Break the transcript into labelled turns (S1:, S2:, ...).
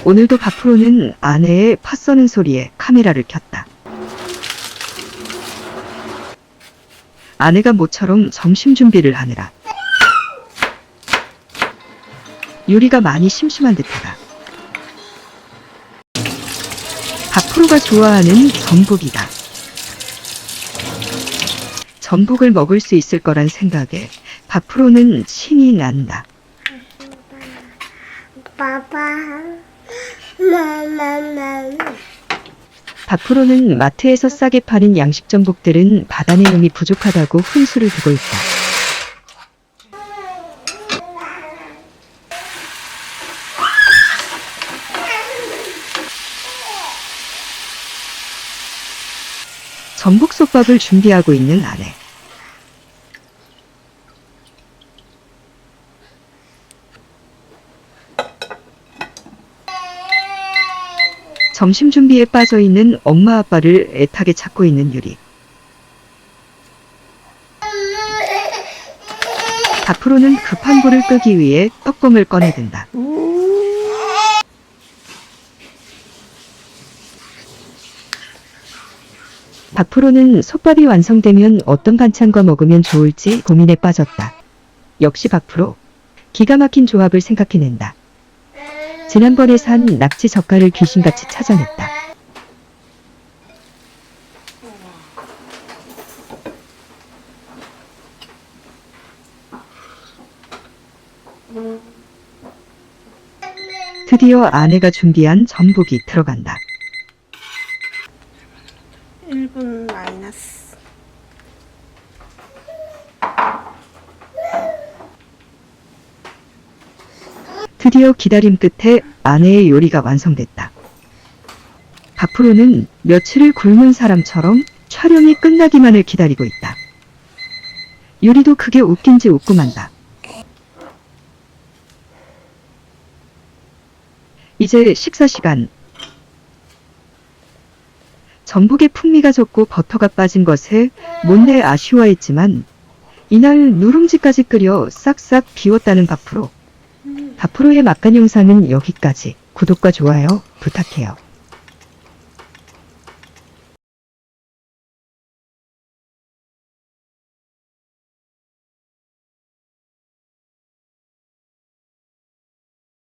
S1: 오늘도 박프로는 아내의 팥 써는 소리에 카메라를 켰다. 아내가 모처럼 점심 준비를 하느라 유리가 많이 심심한 듯하다. 박프로가 좋아하는 전복이다. 전복을 먹을 수 있을 거란 생각에 박프로는 신이 난다. 박프로는 마트에서 싸게 파는 양식 전복들은 바다 내용이 부족하다고 훈수를 두고 있다. 전복솥밥을 준비하고 있는 아내. 점심 준비에 빠져있는 엄마 아빠를 애타게 찾고 있는 유리. 박프로는 급한 불을 끄기 위해 떡공을 꺼내든다. 박프로는 솥밥이 완성되면 어떤 반찬과 먹으면 좋을지 고민에 빠졌다. 역시 박프로. 기가 막힌 조합을 생각해낸다. 지난번에 산 낙지 젓갈을 귀신같이 찾아냈다. 드디어 아내가 준비한 전복이 들어간다.
S2: 1분 마이너스.
S1: 드디어 기다림 끝에 아내의 요리가 완성됐다. 박프로는 며칠을 굶은 사람처럼 촬영이 끝나기만을 기다리고 있다. 유리도 그게 웃긴지 웃고 만다. 이제 식사 시간. 전복의 풍미가 적고 버터가 빠진 것에 못내 아쉬워했지만 이날 누룽지까지 끓여 싹싹 비웠다는 박프로. 박프로의 맛간 영상은 여기까지. 구독과 좋아요 부탁해요.